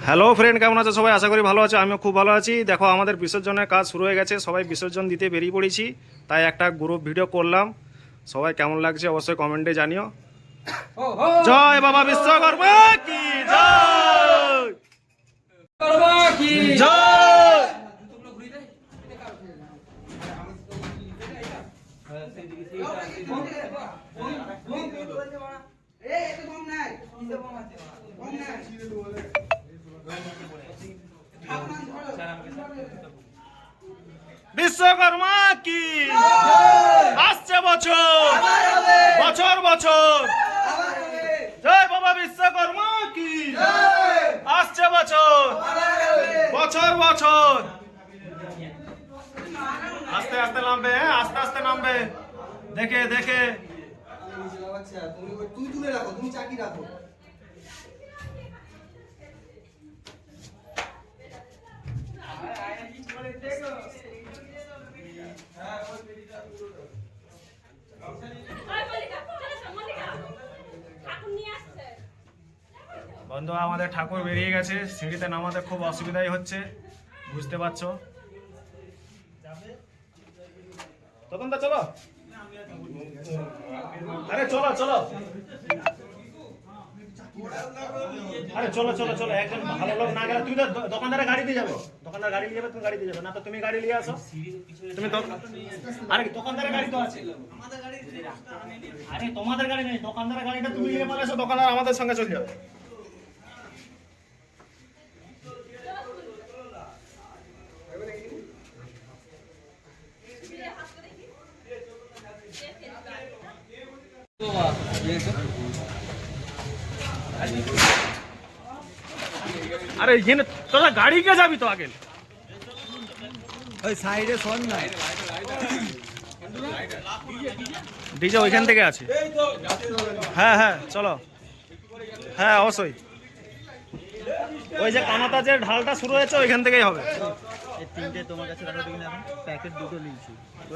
Hello friend, কেমন আছো সবাই? আশা করি ভালো আছো। আমিও খুব ভালো আছি। দেখো, আমাদের বিসর্জনের কাজ শুরু হয়ে গেছে, সবাই বিসর্জন দিতে বেরিয়ে পড়েছি। তাই একটা গ্রুপ ভিডিও করলাম। সবাই কেমন লাগছে অবশ্যই কমেন্টে জানিও। জয় বাবা বিশ্বকর্মা কি জয়, জয়। বিশ্বকর্মা কি আসছে বছর বছর বছর। জয় বাবা বিশ্বকর্মা কি আসছে বছর বছর বছর। আস্তে আস্তে নামবে, হ্যাঁ আস্তে আস্তে নামবে, দেখে দেখে। তুমি তুলে রাখো, তুমি চাকি রাখো। বন্ধু, আমাদের ঠাকুর বেরিয়ে গেছে, সিঁড়িতে নামাতে খুব অসুবিধাই হচ্ছে, বুঝতে পারছো। তখন তো চলো, আরে চলো চলো, আরে চলো চলো চলো। একজন ভালো লোক না গেলে তুমি তো দোকানদারের গাড়ি দিয়ে যাবে, দোকানদার গাড়ি নিয়ে যাবে, তুমি গাড়ি দিয়ে যাবে না তো তুমি গাড়ি নিয়ে আসো। তুমি তো আরে দোকানদারের গাড়ি তো আছে, আরে তোমাদের গাড়ি নেই, দোকানদারের গাড়িটা তুমি নিয়ে পরে এসো, দোকানদার আমাদের সঙ্গে চলে যাবে। আরে এখানে তোরা গাড়ি কে যাবি তো আগে, ওই সাইডে শোন না, ডিজে ওইখান থেকে আছে। হ্যাঁ হ্যাঁ চলো, হ্যাঁ অবশ্যই। ওই যে কানাতা যে ঢালটা শুরু হয়েছে ওইখান থেকেই হবে। এই তিনটে তোমার কাছে রাখো, দেখি না এখন প্যাকেট দুটো নিয়েছি।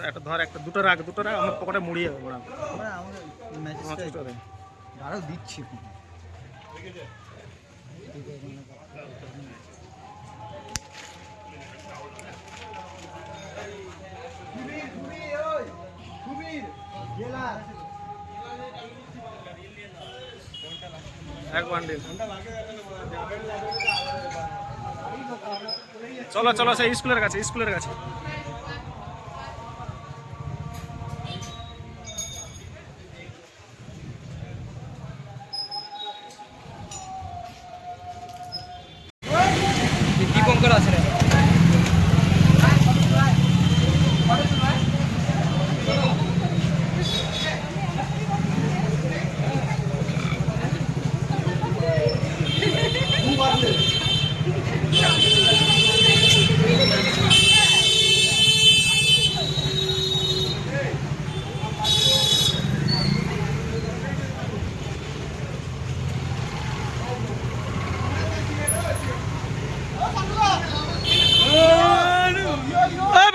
একটা ধর, একটা দুটো রাখ, দুটো রাখ, আমার পকেটে মুড়িয়ে যাবে। আমরা আমাদের মেসেজটা দাঁড়াও দিচ্ছি। এক বান্ডিল। চলো চলো, সেই স্কুলের কাছে, স্কুলের কাছে। দীপঙ্কর আছে রে।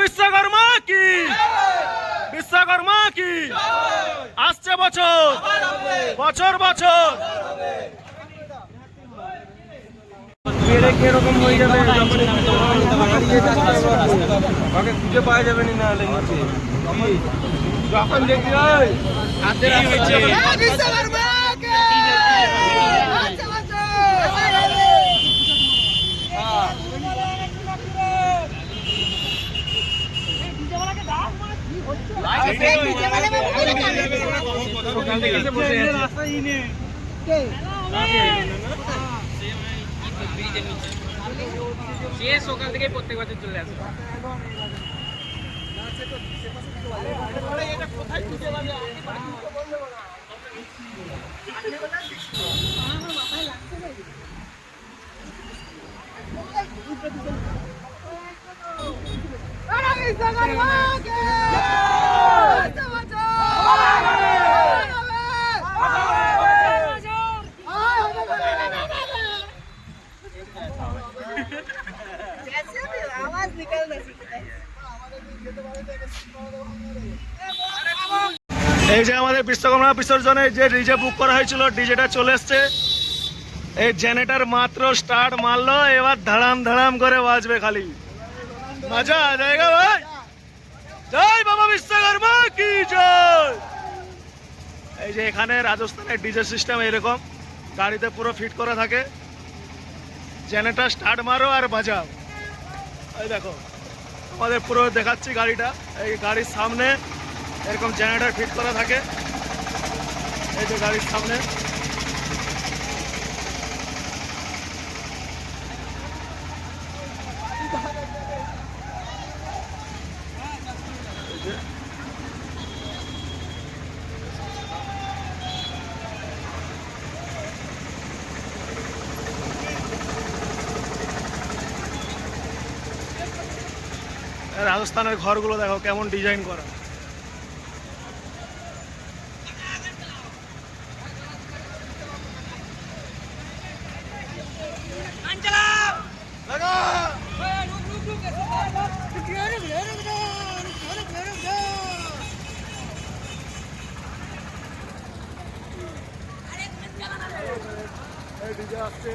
বিশ্বকর্মা কি, বিশ্বকর্মা কি আসছে বছর বছর বছর। কিরকম হয়ে যাবে খুঁজে পাওয়া যাবে না যখন দেখি সকাল থেকে প্রত্যেক বছর চলে আসে। এই যে আমাদের বিশ্বকর্মা বিসর্জনে যে ডিজে বুক করা হয়েছিল, ডিজেটা চলে এসছে। এই জেনারেটর মাত্র স্টার্ট মারলো, এবার ধড়াম ধড়াম করে বাজবে খালি। মজা আ যায়গা ভাই। জয় বাবা বিশ্বকর্মা কি জয়। এই যে এখানে রাজস্থানের ডিজে সিস্টেম এরকম গাড়িতে পুরো ফিট করা থাকে। জেনারেটর স্টার্ট মারো আর বাজাও। এই দেখো আমাদের পুরো দেখাচ্ছি গাড়িটা। এই গাড়ির সামনে এরকম জেনারেটর ফিট করা থাকে। এই যে গাড়ির সামনে রাজস্থানের ঘরগুলো দেখো কেমন ডিজাইন করা। ডিজে আসছে।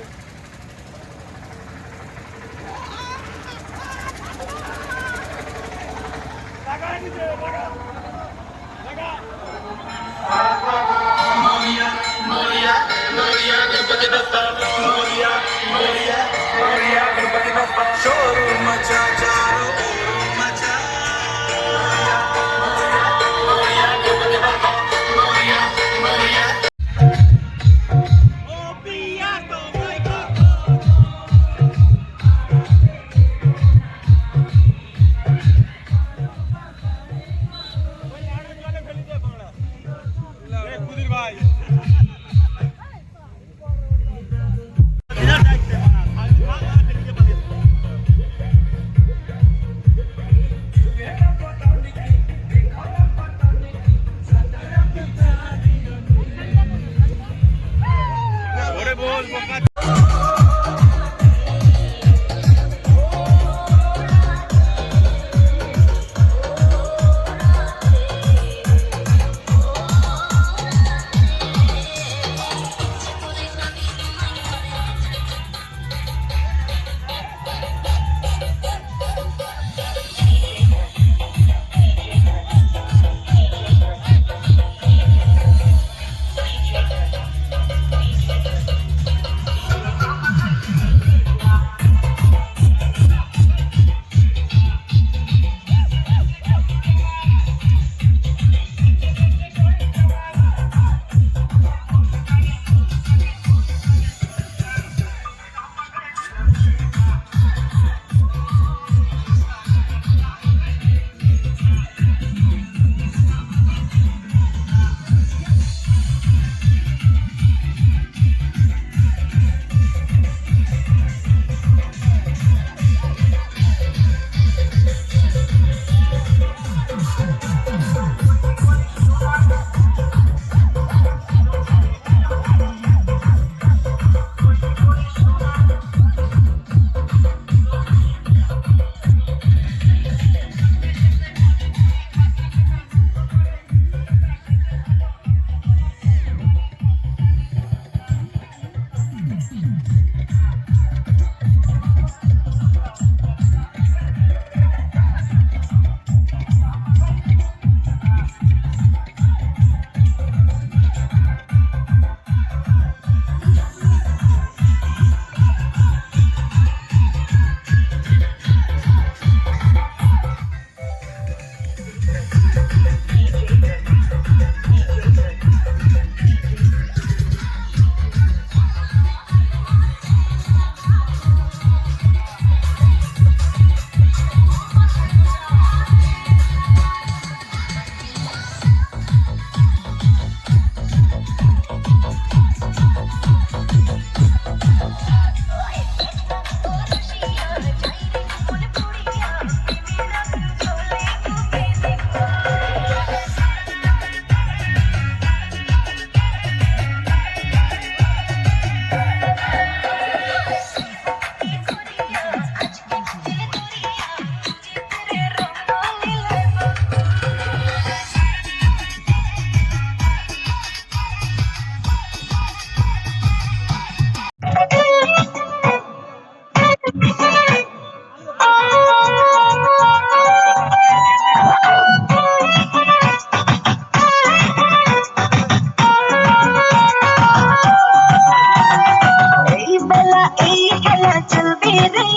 এই খেলা চলবে রে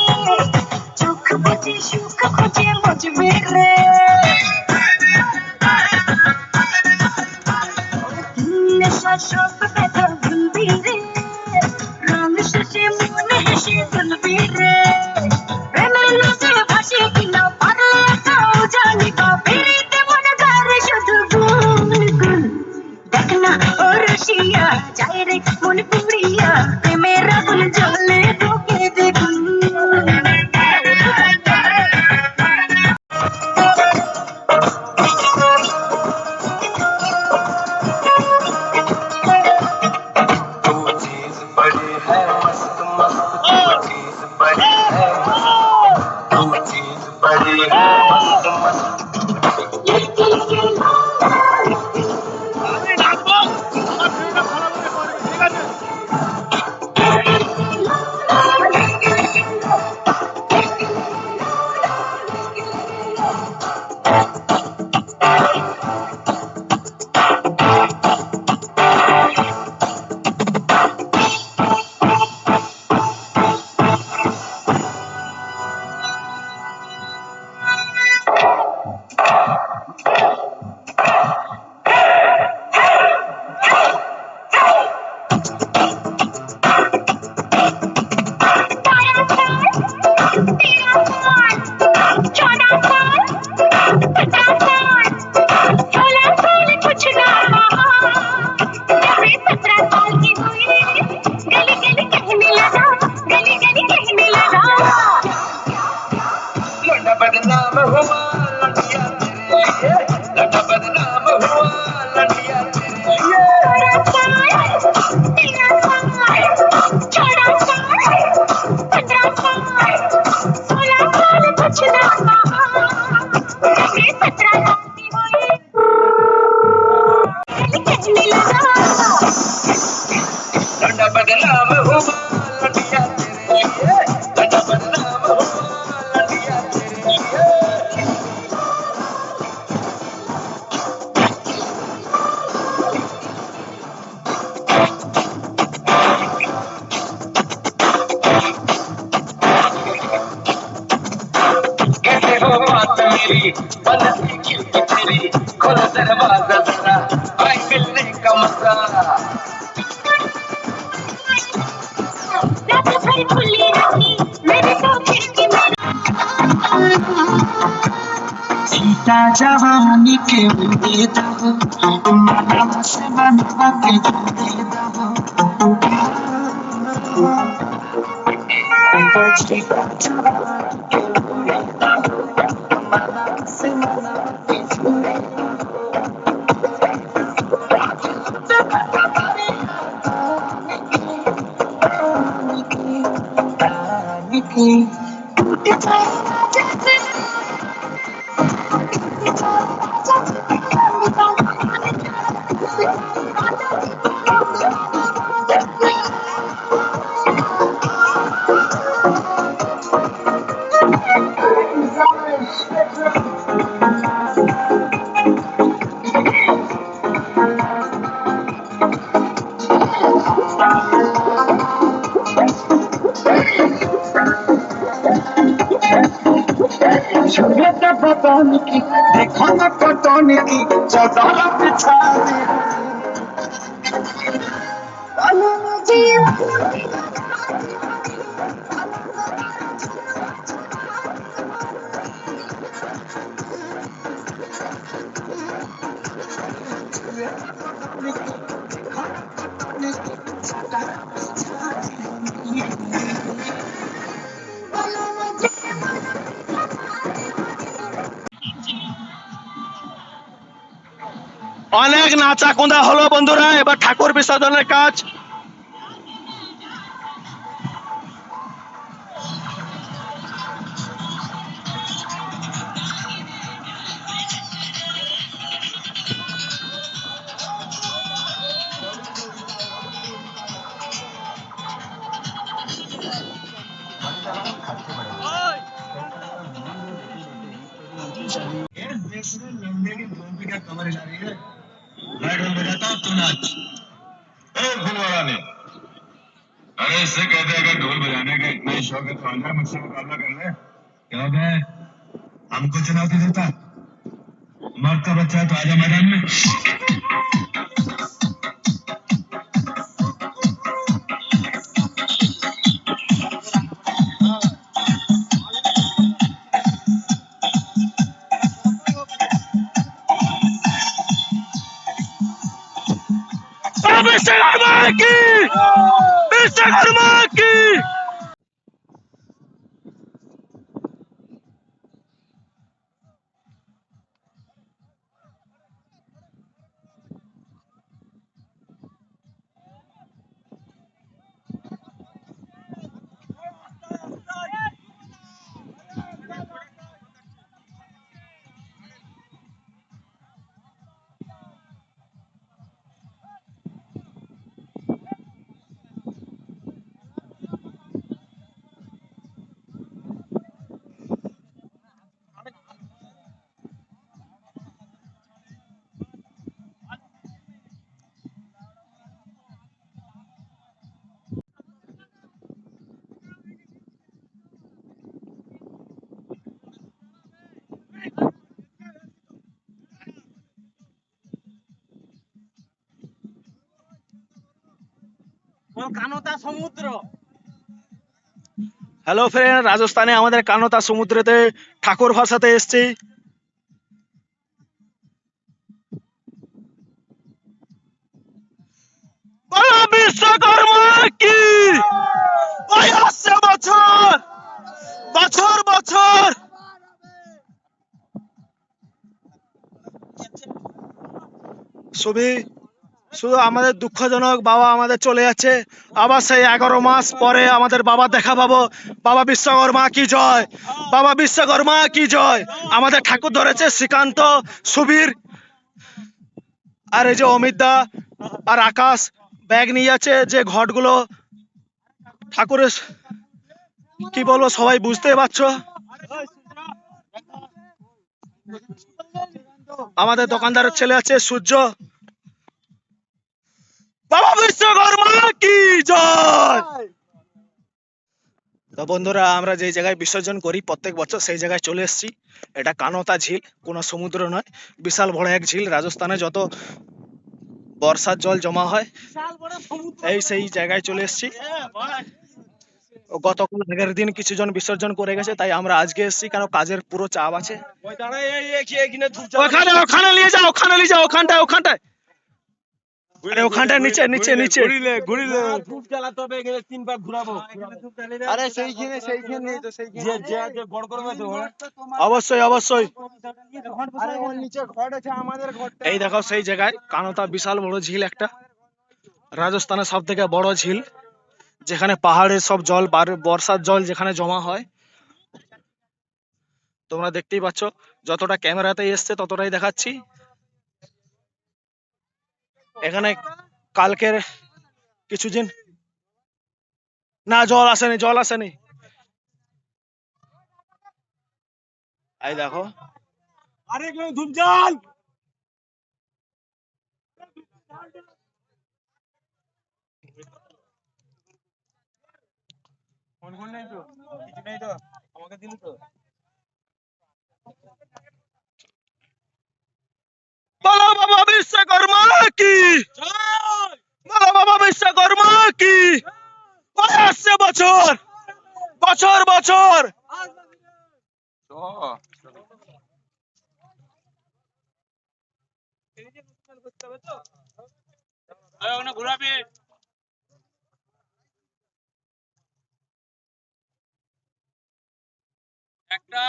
চোখ বুঝে সুখ খুঁজে মজবে রে নেশা সব ব্যথা ভুলবি রে রং শেষে মনে হেসে তুলবি রে প্রেমের নদে ভাসে কিনা পাগল তাও জানি বা ফিরিতে মনে ধরে শুধু গুল গুল দেখ না ও রসিয়া যায় রে মন পুড়িয়া প্রেমের আগুন জ্বলে তোকে দেখুন तू चीज बड़ी है मस्त मस्त तू चीज बड़ी है तू चीज बड़ी है मस्त मस्त लौंडा बदनाम हुआ लंडिया तेरे लिए लौंडा बदनाम हुआ लंडिया तेरे लिए लौंडा बदनाम हुआ लंडिया तेरे लिए लौंडा बदनाम हुआ लंडिया तेरे लिए कैसे हो बात मेरी बंद सी खिड़की तेरी खोलो दरवाजा जरा आई मिलने का मजा रात भर खुली रही मेरे तो खिड़की में सीता जवानी के दे दो मानव से बनवा के दे दो सीता जवानी के दे दो मानव से बनवा के दे पतन की देखो न पतन की चादर बिछा दे অনেক নাচা কোঁদা হলো বন্ধুরা, এবার ঠাকুর বিসর্জনের কাজ। मैं ढोल बजाता हूँ, तू नाच। ए फुलवारानी, अरे इससे कहते हैं अगर ढोल बजाने का इतना ही शौक है तो आजा मुझसे मुकाबला कर ले। क्या बे, हमको चुनौती देता? मर्द का बच्चा है तो आजा मैदान में। विश्वकर्मा की, विश्वकर्मा की। কানতা সমুদ্র। হ্যালো ফ্রেন্ড, রাজস্থানে আমাদের কানতা সমুদ্রেতে ঠাকুর ভাসাতে এসেছি। বলো বিশ্বকর্মা কি। ওই আসছে বছর বছর বছর। ছবি শুধু আমাদের দুঃখজনক, বাবা আমাদের চলে যাচ্ছে। আবার সেই 11 মাস পরে আমাদের বাবা দেখা পাবো। বাবা বিশ্বকর্মা কি জয়, বাবা বিশ্বকর্মা কি জয়। আমাদের ঠাকুর ধরেছে শ্রীকান্ত, সুবীর আর এই যে অমিত দা আর আকাশ ব্যাগ নিয়ে যাচ্ছে। যে ঘটগুলো ঠাকুরের, কি বলবো সবাই বুঝতে পারছো। আমাদের দোকানদারের ছেলে আছে সূর্য। বাবা বিশ্বকর্মা কি জয়। তো বন্ধুরা, আমরা যে জায়গায় বিসর্জন করি প্রত্যেক বছর সেই জায়গায় চলে এসেছি। এটা কানতা ঝিল, কোনো সমুদ্র নয়, বিশাল বড় এক ঝিল। রাজস্থানে যত বর্ষার জল জমা হয় এই সেই জায়গায় চলে এসেছি। গতকাল আগের দিন কিছু জন বিসর্জন করে গেছে, তাই আমরা আজকে এসেছি, কারণ কাজের পুরো চাপ আছে। ওখানে ওখানে নিয়ে যাও, ওখানে নিয়ে যাও, ওখানটায় ওখানটায় ওখানটায় নিচে নিচে নিচে। আরে সেইখানে সেইখানে তো সেইখানে যে বড় করবে তো অবশ্যই অবশ্যই। আরে ওর নিচে ঘর আছে আমাদের ঘরটা। এই দেখো সেই জায়গায় কানতা বিশাল বড় ঝিল একটা, রাজস্থানের সব থেকে বড় ঝিল, যেখানে পাহাড়ের সব জল বর্ষার জল যেখানে জমা হয়। তোমরা দেখতেই পাচ্ছ, যতটা ক্যামেরাতে এসছে ততটাই দেখাচ্ছি। এখানে কালকের কিছুদিন না জল আসেনি, জল আসেনি। এই দেখো আরে কেউ ধুমজাল ফোন ফোন নাই তো, কিছু নাই তো, আমাকে দিলি তো। বলো বাবা বিশ্বকর্মা কি, বলো বাবা বিশ্বকর্মা কি। ওই আসছে বছর বছর বছর। ঘুরাবি একটা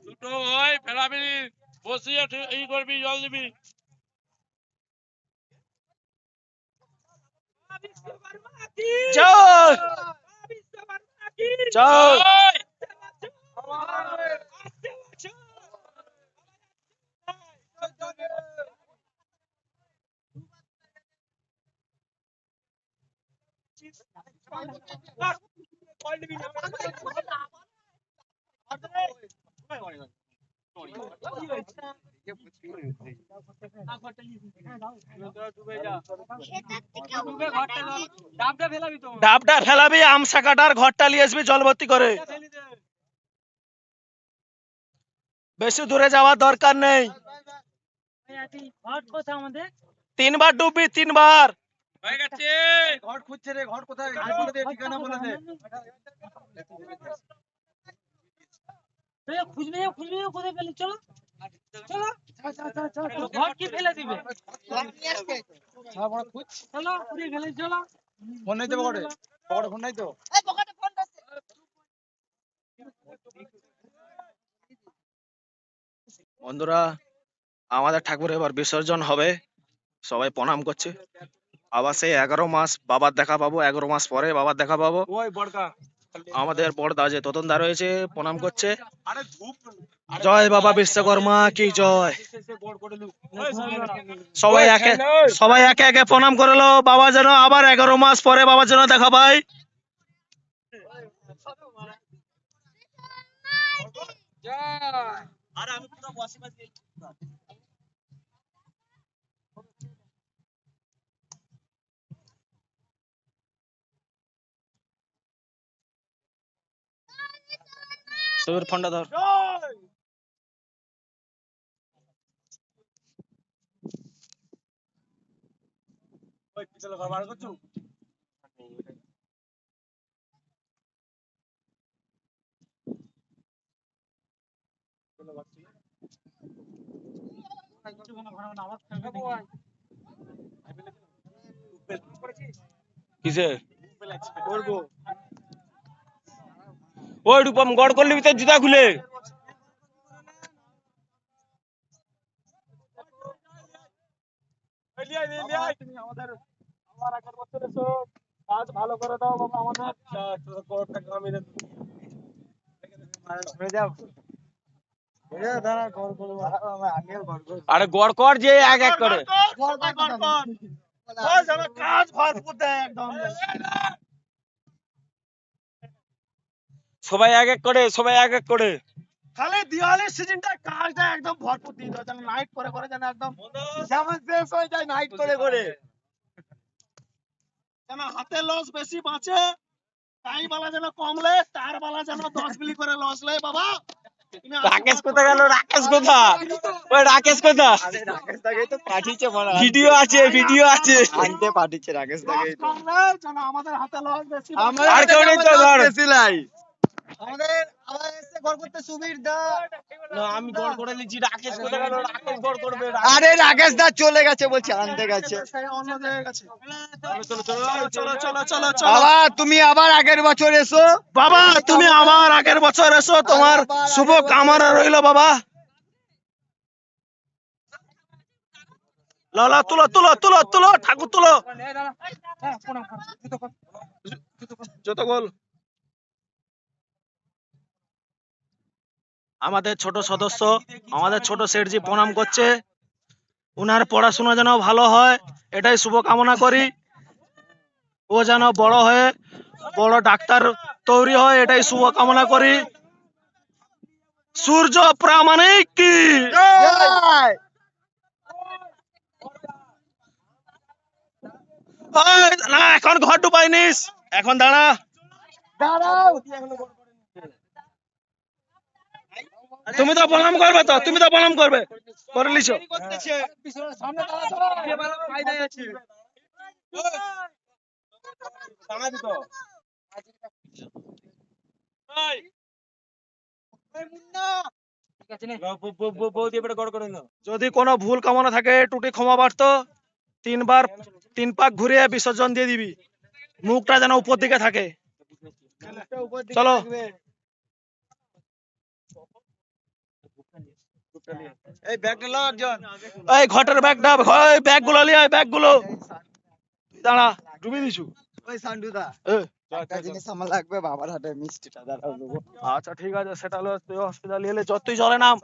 দুটো ওই ফেলাবি, বসিয়ে ই করবি, জল দিবি। জয় জয়। ডাবটা ফেলাবি, আমসা কাটার ঘরটা নিয়ে আসবি জল ভর্তি করে। বেশি দূরে যাওয়ার দরকার নেই। 3 বার ডুববি, 3 বার। ঘর খুঁজছে রে, ঘর কোথায়? বলে দে, ঠিকানা বলে দে। খুঁজবে কোথায় পেলে? চলো চলো ঘর কি ফেলে দিবে? চলো পুড়িয়ে ফেলে চলো। ফোন নাই তো পকেটে? পকেটে ফোন নাই তো? বন্ধুরা, আমাদের ঠাকুর এবার বিসর্জন হবে, সবাই প্রণাম করছে। আবার সেই 11 মাস বাবার দেখা পাবো, 11 মাস পরে বাবার দেখা পাবো। ওই বড়কা। আমাদের বড়দা যে তোতনদা রয়েছে প্রণাম করছে। জয় বাবা বিশ্বকর্মা কি জয়। সবাই একে একে প্রণাম করলো। বাবা যেন আবার 11 মাস পরে বাবার যেন দেখা পাই। সুবীর ফোনটা ধর। কিসে করবো? ওই রূপম গড় করলি তোর জুতা খুলে। ভালো করে দাও বাবা আমাদের। আরে গড় কর যে এক এক করে। সবাই এক এক করে, সবাই এক এক করে। খালি দিওয়ালির সিজনটা কাজটা একদম ভরপুর দিয়ে দাও, যেন নাইট করে করে যেন একদম যেমন শেষ হয়ে যায় নাইট করে করে, যেন হাতে লস বেশি বাঁচে, তাই বালা যেন কমলে, তার বালা যেন 10 মিলি করে লস লে বাবা। রাকেশ কোথা গেল? রাকেশ কোথা? ওই রাকেশ কোথা? রাকেশ দাকে তো পাঠিয়েছে বড়। ভিডিও আছে, ভিডিও আছে। আনতে পাঠিয়েছে রাকেশ দাকে তো। যেন আমাদের হাতে লস বেশি। আর কেউ নেই তো ধর। আমাদের আবার এসে গড় করতে সুবীর দা। আমি গড় করে নিচ্ছি। রাকেশ কোথা গেল? রাকেশ গড় করবে। আরে রাকেশ দা চলে গেছে বলছে, আনতে গেছে। অন্য জায়গায় গেছে। চলো চলো চলো চলো চলো। বাবা তুমি আবার আগের বছর এসো। বাবা তুমি আমার আগের বছর এসো, তোমার শুভ কামনা রইলো বাবা। লালা তুলো তুলো তুলো তুলো, ঠাকুর তুলো। যত গোল। আমাদের ছোট সদস্য, আমাদের ছোট শেঠজি প্রণাম করছে। উনার পড়াশোনা যেন ভালো হয় এটাই শুভ কামনা করি। ও যেন বড় হয়ে বড় ডাক্তার তৈরি হয় এটাই শুভ কামনা করি। সূর্য প্রামাণিক কি জয়। ওই, না এখন ঘর ডুবাই নিস, এখন দাঁড়া। দাঁড়াও। তুমি তো প্রণাম করবে, তো তুমি তো প্রণাম করবে, করে লিছো। সামনে দাঁড়া, কে ভালো ফায়দায় আছে। দাঁড়াবি তো। যদি কোনো ভুল কামনা থাকে টুটি ক্ষমা প্রার্থ। 3 পাক ঘুরিয়ে বিসর্জন দিয়ে দিবি, মুখটা যেন উপর দিকে থাকে। চলো। এই ব্যাগটা লাও একজন। এই ঘটের ব্যাগটা, ওই ব্যাগগুলো নিয়ে আয়, ব্যাগগুলো। দাঁড়া, ডুবি দিছু। ওই সান্ডুদা এ, একটা জিনিস আমার লাগবে, বাবার হাতে মিষ্টিটা দাঁড়াও দেবো। আচ্ছা ঠিক আছে, সেটা হলো তুই হসপিটাল এলে যতই চলে নাম।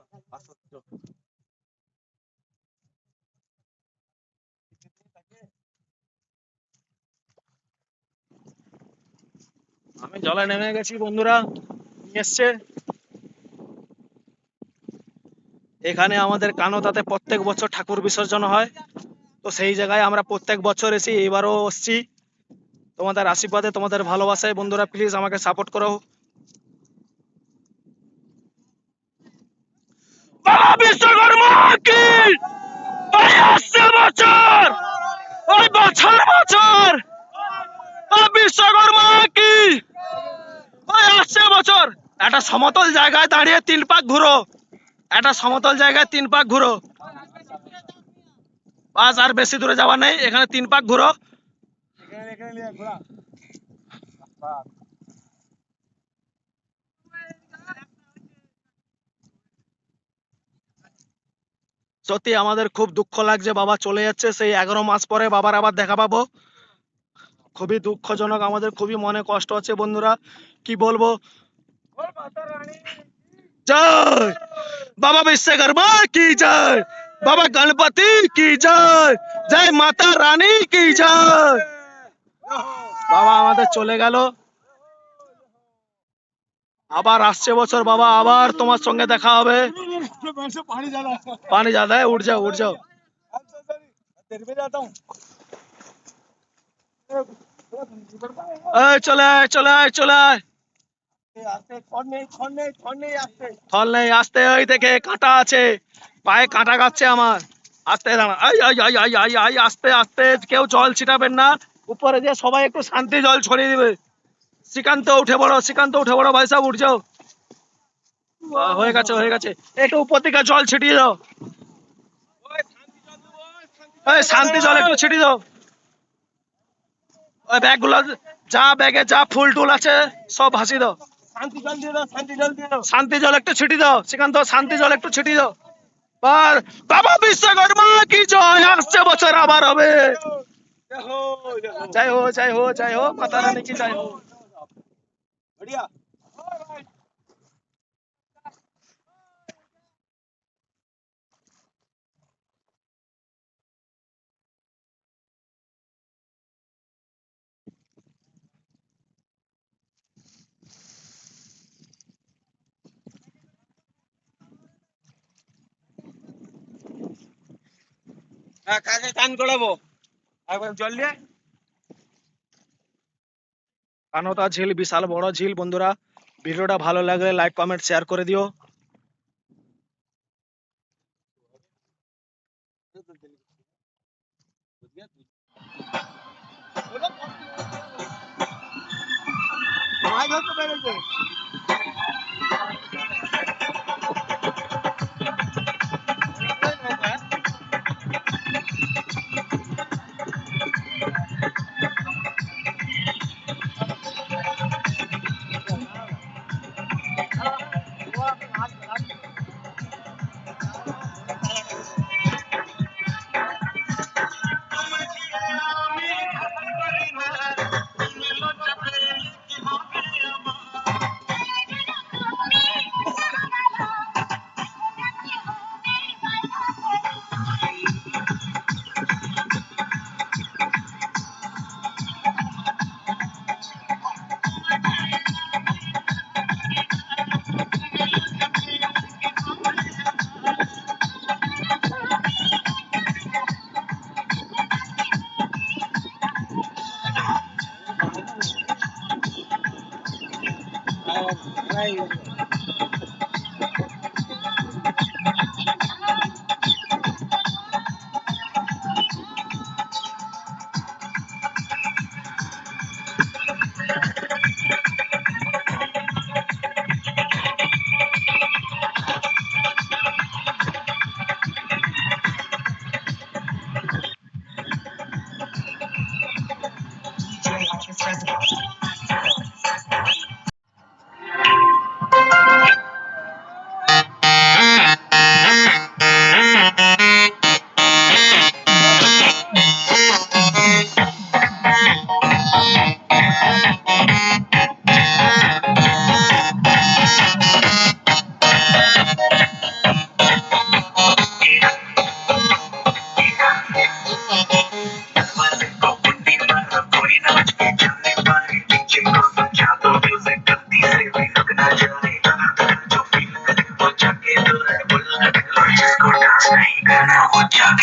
আমি জলে নেমে গেছি বন্ধুরা, এসছে। এখানে আমাদের কানোতাতে প্রত্যেক বছর ঠাকুর বিসর্জন হয়, তো সেই জায়গায় আমরা প্রত্যেক বছর এসি, এবারও এসছি। তোমাদের আশীর্বাদে, তোমাদের ভালোবাসায় বন্ধুরা প্লিজ আমাকে সাপোর্ট করো। বাবা বিশ্বকর্মা কি ওই আসছে বছর, ওই বছর বছর বিশ্বকর্মা কি ওই আসছে বছর। একটা সমতল জায়গায় দাঁড়িয়ে 3 পাক ঘুরো, একটা সমতল জায়গায় 3 পাক ঘুরো, বাস আর বেশি দূরে যাওয়া নেই, এখানে 3 পাক ঘুরো। সত্যি আমাদের খুব দুঃখ লাগছে, বাবা চলে যাচ্ছে, সেই 11 মাস পরে বাবার আবার দেখা পাবো। খুবই দুঃখজনক, আমাদের খুবই মনে কষ্ট হচ্ছে বন্ধুরা, কি বলবো। জয় বাবা বিশ্বকর্মা কি জয়, বাবা গণপতি কি জয়, জয় মাতা রানী কি জয়। বাবা আমাদের চলে গেল, আবার আসছে বছর বাবা, আবার তোমার সঙ্গে দেখা হবে। पानी ज्यादा है, उठ जाओ उठ जाओ। চলে আয় চলে আয় চলে আয়, ফল নেই আসতে, ওই দেখে কাঁটা আছে, পায়ে কাঁটা গাচ্ছে আমার, আস্তে দাঁড়া, I I I I I I আস্তে আস্তে, কেউ জল ছিটাবেন না, উপরে যে সবাই একটু শান্তি জল ছড়িয়ে দিবে। শ্রীকান্ত উঠে পড়ো, শ্রীকান্ত উঠে পড়ো, ভাই সাহেব উঠ যাও। হয়ে গেছে হয়ে গেছে, একটু উপর থেকে জল ছিটিয়ে দাও, ওই শান্তি জল একটু ছিটিয়ে দাও। ওই ব্যাগ গুলো, যা ব্যাগে যা ফুল টুল আছে সব ভাসিয়ে দাও, শান্তি জল একটু ছিটিয়ে দাও, শ্রীকান্ত শান্তি জল একটু ছিটিয়ে দাও। বাবা বিশ্বকর্মা কি জয়, আসছে বছর আবার হবে। জয় হো জয় হো জয় হো, মাতা রানী কি জয় হো। কাকে চান করাবো একবার জল নিয়ে। কানতা ঝিল বিশাল বড় ঝিল বন্ধুরা, ভিডিওটা ভালো লাগলে লাইক কমেন্ট শেয়ার করে দিও। মাছ ধরতে পেরেছে। कोई नाच के चलने पाए।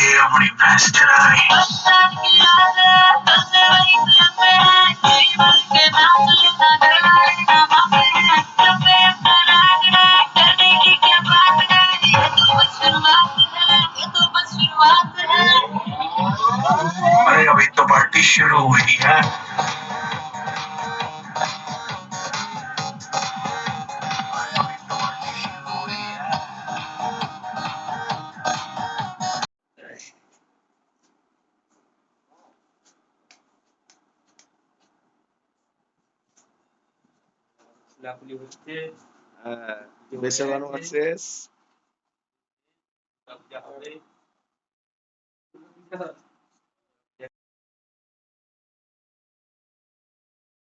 के अपनी भैंस चराए। अरे अभी तो पार्टी शुरू हुई है। লাফলি হচ্ছে বেশে বানানো শেষ। হবে